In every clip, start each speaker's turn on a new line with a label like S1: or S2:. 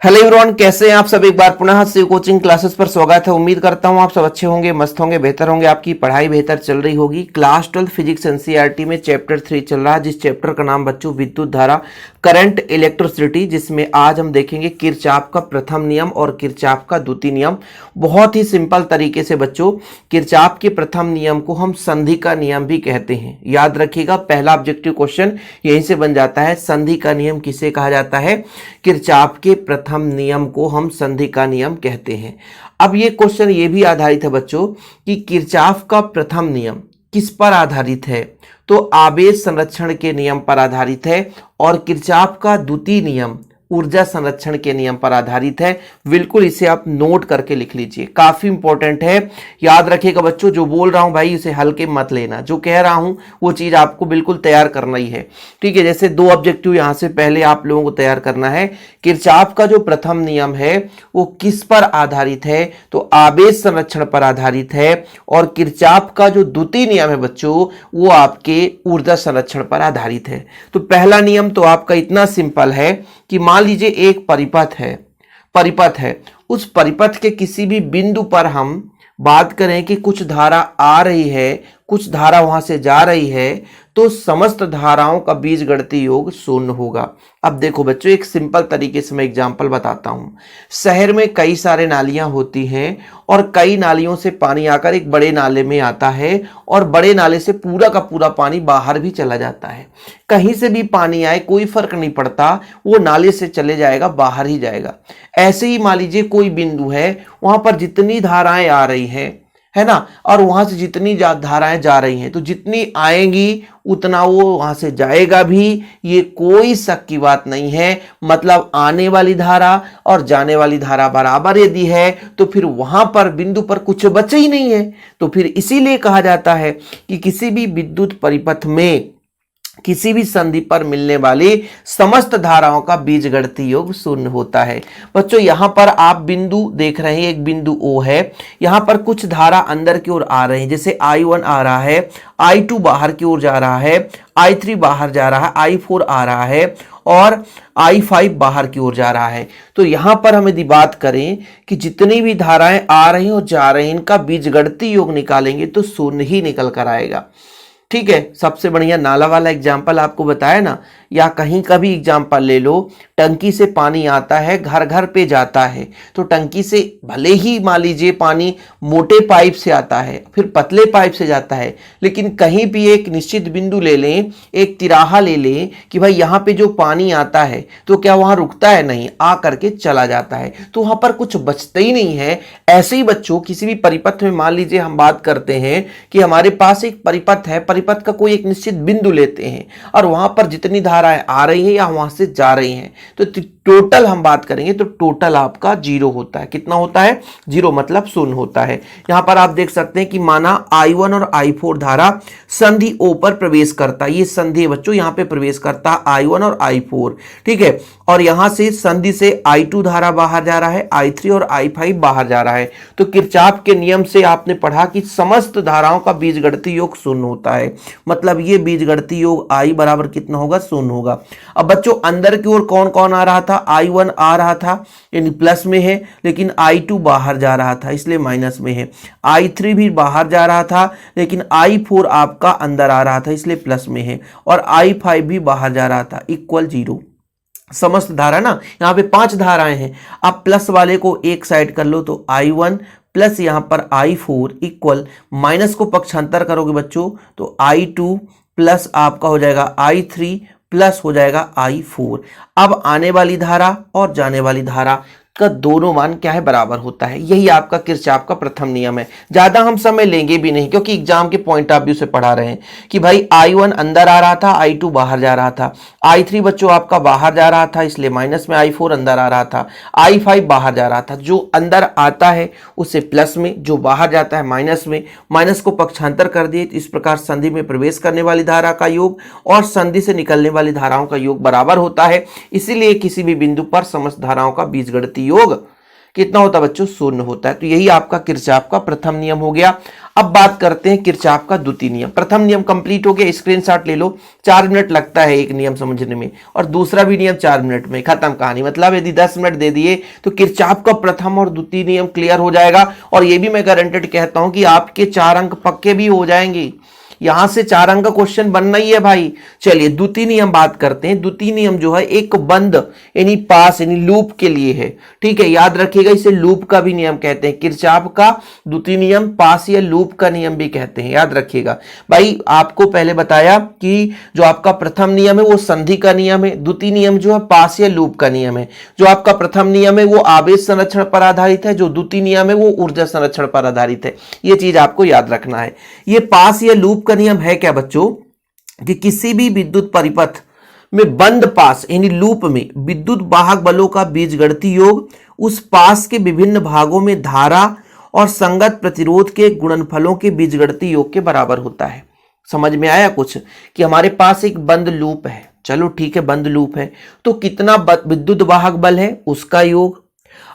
S1: Hello everyone, कैसे हैं आप सब। एक बार पुनः शिव कोचिंग क्लासेस पर स्वागत है। उम्मीद करता हूं आप सब अच्छे होंगे, मस्त होंगे, बेहतर होंगे, आपकी पढ़ाई बेहतर चल रही होगी। क्लास 12 फिजिक्स एनसीईआरटी में चैप्टर 3 चल रहा है, जिस चैप्टर का नाम बच्चों विद्युत धारा, करंट, इलेक्ट्रिसिटी, जिसमें आज हम देखेंगे किरचॉफ का प्रथम नियम और किरचॉफ का द्वितीय नियम। बहुत ही सिंपल तरीके से बच्चों, किरचॉफ के प्रथम नियम को हम संधि का नियम भी कहते हैं। याद रखिएगा, पहला ऑब्जेक्टिव क्वेश्चन यहीं से बन जाता है। संधि का नियम किसे कहा जाता है? किरचॉफ के प्रथम नियम को हम संधि का नियम कहते हैं। अब ये क्वेश्चन ये भी आधारित है बच्चों कि किरचॉफ का प्रथम नियम किस पर आधारित है? तो आवेश संरक्षण के नियम पर आधारित है। और किरचॉफ का द्वितीय नियम ऊर्जा संरक्षण के नियम पर आधारित है। बिल्कुल इसे आप नोट करके लिख लीजिए, काफी इंपॉर्टेंट है। याद रखिएगा बच्चों, जो बोल रहा हूं भाई उसे हल्के मत लेना, जो कह रहा हूं वो चीज आपको बिल्कुल तैयार करना ही है। ठीक है, जैसे दो ऑब्जेक्टिव यहां से पहले आप लोगों को तैयार करना है। किरचॉफ का जो प्रथम नियम है वो किस पर आधारित है? तो आवेश संरक्षण पर आधारित है। और किरचॉफ का जो द्वितीय नियम है बच्चों, वो आपके ऊर्जा संरक्षण पर आधारित है। तो पहला नियम तो आपका इतना सिंपल है कि मान लीजिए एक परिपथ है, उस परिपथ के किसी भी बिंदु पर हम बात करें कि कुछ धारा आ रही है, कुछ धारा वहां से जा रही है, तो समस्त धाराओं का बीजगणितीय योग शून्य होगा। अब देखो बच्चों, एक सिंपल तरीके से मैं एग्जांपल बताता हूं। शहर में कई सारे नालियां होती हैं और कई नालियों से पानी आकर एक बड़े नाले में आता है और बड़े नाले से पूरा का पूरा पानी बाहर भी चला जाता है। कहीं से भी पानी आए कोई फर्क नहीं पड़ता, वो नाले से चले जाएगा, बाहर ही जाएगा। ऐसे ही मान लीजिए कोई बिंदु है, वहां पर जितनी धाराएं आ रही हैं, है ना, और वहां से जितनी धाराएं जा रही हैं, तो जितनी आएंगी उतना वो वहां से जाएगा भी, ये कोई शक की बात नहीं है। मतलब आने वाली धारा और जाने वाली धारा बराबर यदि है तो फिर वहां पर बिंदु पर कुछ बचे ही नहीं है। तो फिर इसीलिए कहा जाता है कि किसी भी विद्युत परिपथ में किसी भी संधि पर मिलने वाली समस्त धाराओं का बीजगणितीय योग शून्य होता है। बच्चों यहां पर आप बिंदु देख रहे हैं, एक बिंदु O है, यहां पर कुछ धारा अंदर की ओर आ रही है, जैसे I1 आ रहा है, I2 बाहर की ओर जा रहा है, I3 बाहर जा रहा है, I4 आ रहा है और I5 बाहर की ओर जा रहा है। तो यहां पर हम यदि बात करें कि जितनी भी धाराएं आ रही और जा रही, इनका बीजगणितीय योग निकालेंगे तो शून्य ही निकल कर आएगा। ठीक है, सबसे बढ़िया नाला वाला एग्जाम्पल आपको बताया ना, या कहीं का भी एग्जाम्पल ले लो। टंकी से पानी आता है, घर घर पे जाता है, तो टंकी से भले ही मान लीजिए पानी मोटे पाइप से आता है, फिर पतले पाइप से जाता है, लेकिन कहीं भी एक निश्चित बिंदु ले लें, एक तिराहा ले लें कि भाई यहाँ पे जो पानी आता है तो क्या वहां रुकता है? नहीं, आ करके चला जाता है, तो वहां पर कुछ बचता ही नहीं है। ऐसे ही बच्चों किसी भी परिपथ में मान लीजिए हम बात करते हैं कि हमारे पास एक परिपथ है, परिपथ का कोई एक निश्चित बिंदु लेते हैं और वहां पर जितनी धाराएं आ रही हैं या वहां से जा रही हैं, तो टोटल हम बात करेंगे तो टोटल आपका जीरो होता है। कितना होता है? जीरो, मतलब शून्य होता है। यहां पर आप देख सकते हैं कि माना I1 और I4 धारा संधि O पर प्रवेश करता है, ये संधि बच्चों यहां पे प्रवेश करता है I1 और I4, ठीक है। और यहां से संधि से I2 धारा बाहर जा रहा है, I3 और I5 बाहर जा रहा है। तो किरचॉफ के नियम से आपने पढ़ा कि समस्त धाराओं का बीजगणितीय योग शून्य होता है। मतलब ये बीजगणितीय योग I बराबर कितना होगा? शून्य होगा। अब बच्चों अंदर की ओर कौन कौन आ रहा था? I1 आ रहा था, यानी प्लस में है, लेकिन I2 बाहर जा रहा था, इसलिए माइनस में है। I3 भी बाहर जा रहा था, लेकिन I4 आपका अंदर आ रहा था, इसलिए प्लस में है। और I5 भी बाहर जा रहा था, इक्वल जीरो। समस्त धारा ना, यहाँ पे 5 धाराएं हैं। आप प्लस वाले को एक साइड कर लो तो I1 प्लस यहाँ पर I4 इक्वल, माइनस को पक्षांतर करोगे बच्चों तो I2 प्लस आपका हो जाएगा I3 प्लस हो जाएगा I4। अब आने वाली धारा और जाने वाली धारा का दोनों मान क्या है? बराबर होता है। यही आपका किरचॉफ का प्रथम नियम है। ज्यादा हम समय लेंगे भी नहीं, क्योंकि एग्जाम के पॉइंट ऑफ व्यू से पढ़ा रहे हैं कि भाई I1 अंदर आ रहा था, I2 बाहर जा रहा था, I3 बच्चों आपका बाहर जा रहा था, इसलिए माइनस में, I4 अंदर आ रहा था, I5 बाहर जा रहा था। जो अंदर आता है उसे प्लस में, जो बाहर जाता है माइनस में। माइनस को पक्षांतर कर दिए, इस प्रकार संधि में प्रवेश करने वाली धारा का योग और संधि से निकलने वाली धाराओं का योग बराबर होता है। इसीलिए किसी भी बिंदु पर समस्त धाराओं का बीजगणितीय योग कितना होता है बच्चों, शून्य होता है। तो यही आपका किरचॉफ का प्रथम नियम हो गया। अब बात करते हैं किरचॉफ का द्वितीय नियम। प्रथम नियम कंप्लीट हो गया, स्क्रीनशॉट ले लो। 4 मिनट लगता है एक नियम समझने में, और दूसरा भी नियम 4 मिनट में, खत्म कहानी। मतलब यदि 10 मिनट दे दिए तो किरचॉफ का प्रथम और द्वितीय नियम क्लियर हो जाएगा। और ये भी मैं गारंटेड कहता हूं कि आपके 4 अंक पक्के भी हो जाएंगे। यहां से 4 अंक का क्वेश्चन बनना ही है भाई। चलिए द्वितीय नियम बात करते हैं। द्वितीय नियम जो है एक बंद यानी पास यानी लूप के लिए है, ठीक है, याद रखिएगा। इसे लूप का भी नियम कहते हैं। किरचॉफ का द्वितीय नियम पास या लूप का नियम भी कहते हैं, याद रखिएगा भाई। आपको पहले बताया कि जो आपका प्रथम नियम है वो संधि का नियम है, द्वितीय नियम जो है पास या लूप का नियम है। जो आपका प्रथम नियम है वो आवेश संरक्षण पर आधारित है, जो द्वितीय नियम है वो ऊर्जा संरक्षण पर आधारित है। ये चीज आपको याद रखना है। ये पास या लूप का नियम है क्या बच्चों, कि किसी भी विद्युत परिपथ में बंद पास यानी लूप में विद्युत वाहक बलों का बीजगणितीय योग उस पास के विभिन्न भागों में धारा और संगत प्रतिरोध के गुणनफलों के बीजगणितीय योग के बराबर होता है। समझ में आया कुछ, कि हमारे पास एक बंद लूप है, चलो ठीक है बंद लूप है, तो कितना विद्युत वाहक बल है उसका योग,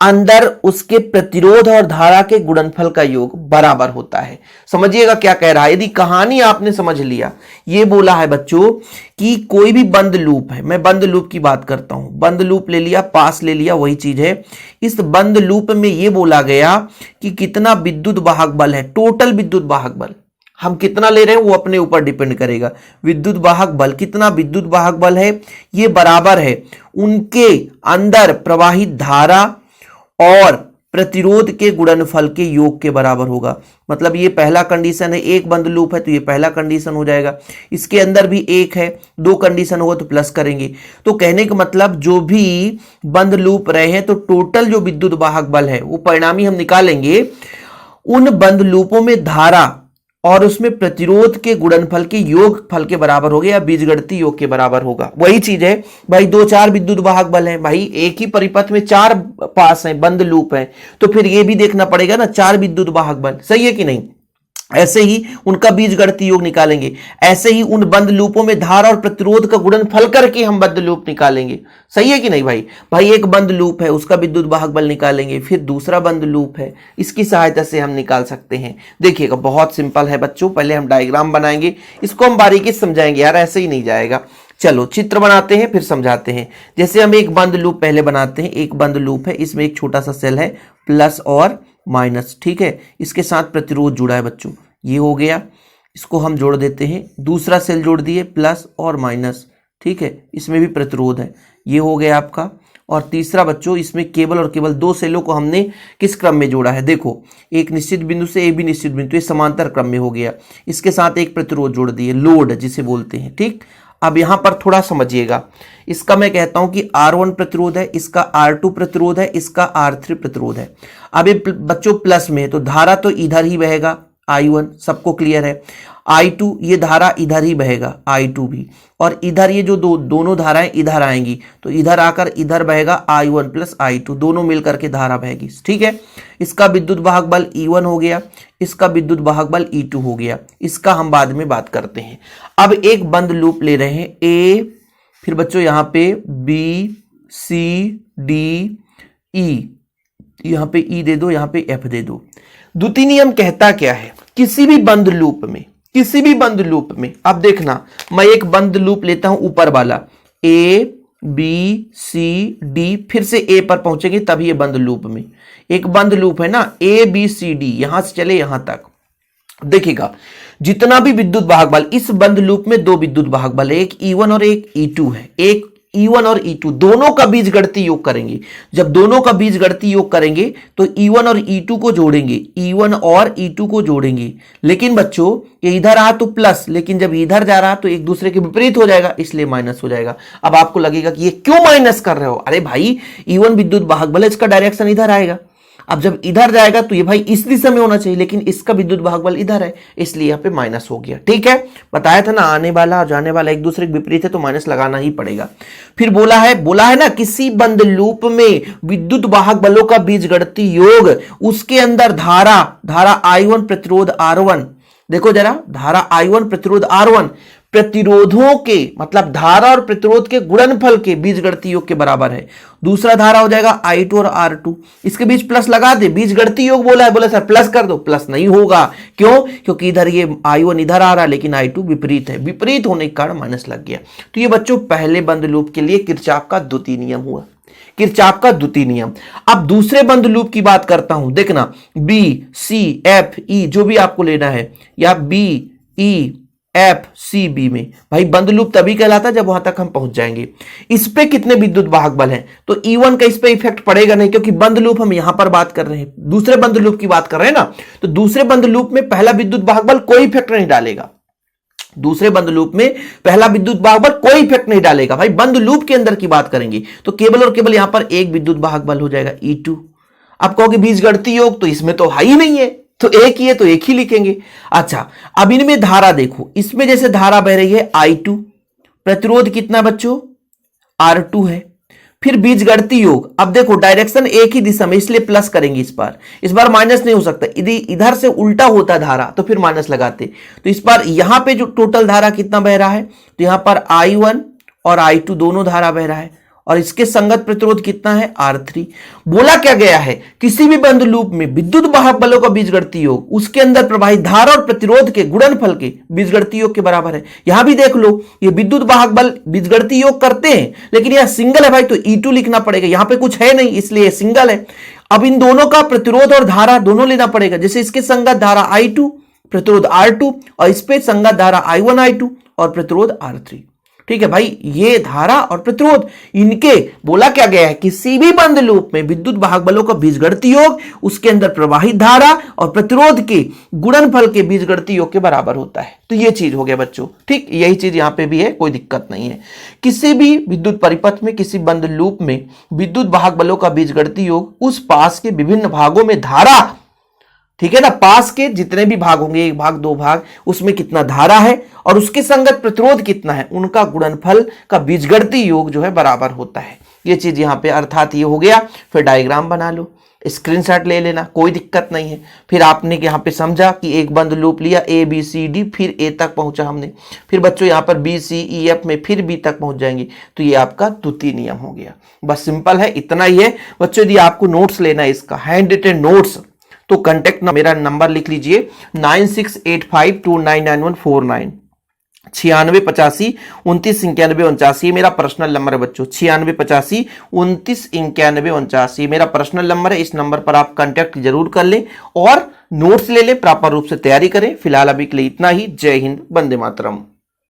S1: अंदर उसके प्रतिरोध और धारा के गुणनफल का योग बराबर होता है। समझिएगा क्या कह रहा है। यदि कहानी आपने समझ लिया, ये बोला है बच्चों कि कोई भी बंद लूप है, मैं बंद लूप की बात करता हूं, बंद लूप ले लिया, पास ले लिया, वही चीज है। इस बंद लूप में यह बोला गया कि कितना विद्युत वाहक बल है, टोटल विद्युत वाहक बल हम कितना ले रहे हैं वो अपने ऊपर डिपेंड करेगा। विद्युत वाहक बल, कितना विद्युत वाहक बल है, ये बराबर है उनके अंदर प्रवाहित धारा और प्रतिरोध के गुणनफल के योग के बराबर होगा। मतलब ये पहला कंडीशन है, एक बंद लूप है तो ये पहला कंडीशन हो जाएगा। इसके अंदर भी एक है, 2 कंडीशन होगा तो प्लस करेंगे। तो कहने का मतलब जो भी बंद लूप रहे हैं तो टोटल जो विद्युत वाहक बल है वो परिणामी हम निकालेंगे उन बंद लूपों में धारा और उसमें प्रतिरोध के गुणनफल के योग फल के बराबर होगा या बीजगणितीय योग के बराबर होगा। वही चीज है भाई, 2-4 विद्युत वाहक बल हैं भाई, एक ही परिपथ में 4 पास हैं, बंद लूप है, तो फिर ये भी देखना पड़ेगा ना 4 विद्युत वाहक बल, सही है कि नहीं। ऐसे ही उनका बीजगणितीय योग निकालेंगे, ऐसे ही उन बंद लूपों में धारा और प्रतिरोध का गुणनफल करके हम बंद लूप निकालेंगे, सही है कि नहीं भाई। भाई एक बंद लूप है उसका विद्युत वाहक बल निकालेंगे, फिर दूसरा बंद लूप है, इसकी सहायता से हम निकाल सकते हैं। देखिएगा बहुत सिंपल है बच्चों, पहले हम डायग्राम बनाएंगे, इसको हम बारीकी से समझाएंगे यार, ऐसे ही नहीं जाएगा। चलो चित्र बनाते हैं फिर समझाते हैं। जैसे हम एक बंद लूप पहले बनाते हैं, एक बंद लूप है, इसमें एक छोटा सा सेल है प्लस और माइनस, ठीक है, इसके साथ प्रतिरोध जुड़ा है बच्चों, ये हो गया, इसको हम जोड़ देते हैं, दूसरा सेल जोड़ दिए प्लस और माइनस, ठीक है, इसमें भी प्रतिरोध है, ये हो गया आपका। और तीसरा बच्चों इसमें केवल और केवल 2 सेलों को हमने किस क्रम में जोड़ा है, देखो एक निश्चित बिंदु से एक भी निश्चित बिंदु, ये समांतर क्रम में हो गया, इसके साथ एक प्रतिरोध जोड़ दिए, लोड जिसे बोलते हैं, ठीक। अब यहां पर थोड़ा समझिएगा, इसका मैं कहता हूं कि R1 प्रतिरोध है, इसका R2 प्रतिरोध है, इसका R3 प्रतिरोध है। अब ये बच्चों प्लस में है तो धारा तो इधर ही बहेगा, I1 सबको क्लियर है, I2 ये धारा इधर ही बहेगा, I2 भी, और इधर ये जो दोनों धाराएं इधर आएंगी तो इधर आकर इधर बहेगा I1 प्लस I2, दोनों मिलकर के धारा बहेगी, ठीक है। इसका विद्युत वाहक बल E1 हो गया, इसका विद्युत वाहक बल E2 हो गया, इसका हम बाद में बात करते हैं। अब एक बंद लूप ले रहे हैं A, फिर बच्चों यहां पे B C D E, यहां पे E दे दो, यहां पे F दे दो। द्वितीय नियम कहता क्या है, किसी भी बंद लूप में, किसी भी बंद लूप में, अब देखना मैं एक बंद लूप लेता हूं ऊपर वाला A B C D, फिर से A पर पहुंचेंगे तभी ये बंद लूप में, एक बंद लूप है ना A B C D, यहां से चले यहां तक, देखिएगा जितना भी विद्युत वाहक बल, इस बंद लूप में 2 विद्युत वाहक बल है, एक E1 और एक E2 है, एक E1 और E2 दोनों का बीजगणितीय योग करेंगे। जब दोनों का बीजगणितीय योग करेंगे तो E1 और E2 को जोड़ेंगे, E1 और E2 को जोड़ेंगे, लेकिन बच्चों ये इधर रहा तो प्लस, लेकिन जब इधर जा रहा तो एक दूसरे के विपरीत हो जाएगा, इसलिए माइनस हो जाएगा। अब आपको लगेगा कि ये क्यों माइनस कर रहे हो, अरे भाई E1 विद्युत वाहक बल, इसका डायरेक्शन इधर आएगा, अब जब इधर जाएगा तो ये भाई इस दिशा में होना चाहिए, लेकिन इसका विद्युत वाहक बल इधर है, इसलिए यहाँ पे माइनस हो गया, ठीक है। बताया था ना आने वाला और जाने वाला एक दूसरे के विपरीत है तो माइनस लगाना ही पड़ेगा। फिर बोला है ना किसी बंद लूप में विद्युत वाहक बलों का बीजगणितीय योग, उसके अंदर धारा I1 प्रतिरोध R1, देखो जरा धारा I1 प्रतिरोध R1 प्रतिरोधों के मतलब धारा और प्रतिरोध के गुणनफल के बीजगणितीय योग के बराबर है। दूसरा धारा हो जाएगा I2 और R2, इसके बीच प्लस लगा दे, बीजगणितीय योग बोला है, बोला सर प्लस कर दो, प्लस नहीं होगा, क्यों? क्योंकि इधर ये I1 इधर आ रहा है लेकिन I2 विपरीत है, विपरीत होने के कारण माइनस लग गया। तो ये बच्चों पहले बंद लूप के लिए किरचॉफ का द्वितीय नियम हुआ, किरचॉफ का द्वितीय नियम। अब दूसरे बंद लूप की बात करता हूं, देखना B C F E जो भी आपको लेना है, या B E F C B में, भाई बंद लूप तभी कहलाता है जब वहां तक हम पहुंच जाएंगे। इस पे कितने विद्युत वाहक बल हैं? तो E1 का इस पे इफेक्ट पड़ेगा नहीं, क्योंकि बंद लूप हम यहां पर बात कर रहे हैं, दूसरे बंद लूप की बात कर रहे हैं ना। तो दूसरे बंद लूप में पहला विद्युत वाहक बल कोई इफेक्ट नहीं डालेगा, दूसरे बंद लूप में पहला विद्युत वाहक बल कोई इफेक्ट नहीं डालेगा। भाई बंद लूप के अंदर की बात करेंगे तो केवल और केवल यहां पर एक विद्युत वाहक बल हो जाएगा E2। अब कहोगे बीजगणितीय योग, तो इसमें तो है ही नहीं है, तो एक ही है तो एक ही लिखेंगे। अच्छा, अब इनमें धारा देखो, इसमें जैसे धारा बह रही है I2, प्रतिरोध कितना बच्चों? R2 है। फिर बीजगणितीय योग, अब देखो डायरेक्शन एक ही दिशा में, इसलिए प्लस करेंगे, इस बार माइनस नहीं हो सकता, यदि इधर से उल्टा होता धारा तो फिर माइनस लगाते। तो इस बार यहां पे जो टोटल धारा कितना बह रहा है, तो यहां पर I1 और I2 दोनों धारा बह रहा है, और इसके संगत प्रतिरोध कितना है? R3। बोला क्या गया है, किसी भी बंद लूप में विद्युत वाहक बलों का बीजगणितीय योग उसके अंदर प्रवाहित धारा और प्रतिरोध के गुणनफल के बीजगणितीय योग के बराबर है। यहां भी देख लो, ये विद्युत वाहक बल बीजगणितीय योग करते हैं, लेकिन यह सिंगल है भाई, तो E2 लिखना पड़ेगा, यहां पे कुछ है नहीं इसलिए सिंगल है। अब इन दोनों का प्रतिरोध और धारा दोनों लेना पड़ेगा, जैसे इसके संगत धारा I2, प्रतिरोध R2, और इस पे संगत धारा I1 I2 और प्रतिरोध R3। ठीक है भाई, ये धारा और प्रतिरोध इनके बोला क्या गया है, किसी भी बंद लूप में विद्युत वाहक बलों का बीजगणितीय योग उसके अंदर प्रवाहित धारा और प्रतिरोध के गुणनफल के बीजगणितीय योग के बराबर होता है। तो ये चीज हो गया बच्चों, ठीक, यही चीज यहां पे भी है, कोई दिक्कत नहीं है। किसी भी विद्युत परिपथ में, किसी बंद लूप में विद्युत वाहक बलों का बीजगणितीय योग उस पास के विभिन्न भागों में धारा, ठीक है ना, पास के जितने भी भाग होंगे, एक भाग दो भाग, उसमें कितना धारा है और उसके संगत प्रतिरोध कितना है, उनका गुणनफल का बीजगणितीय योग जो है बराबर होता है। ये चीज यहां पे अर्थात ये हो गया। फिर डायग्राम बना लो, स्क्रीनशॉट ले लेना, कोई दिक्कत नहीं है। फिर आपने यहां पे समझा कि एक बंद लूप लिया ABCD, फिर A तक पहुंचा हमने, फिर बच्चों यहां पर BCEF में फिर B तक पहुंच जाएंगे, तो ये आपका द्वितीय नियम हो गया। बस सिंपल है, इतना ही है बच्चों। यदि आपको नोट्स लेना है, इसका हैंड रिटन नोट्स, तो कांटेक्ट मेरा नंबर लिख लीजिए 9685299149, 9685299149 मेरा पर्सनल नंबर है बच्चों। 9685299149 मेरा पर्सनल नंबर है। इस नंबर पर आप कांटेक्ट जरूर कर लें और नोट्स ले लें, प्रॉपर रूप से तैयारी करें। फिलहाल अभी के लिए इतना ही। जय हिंद, वंदे मातरम।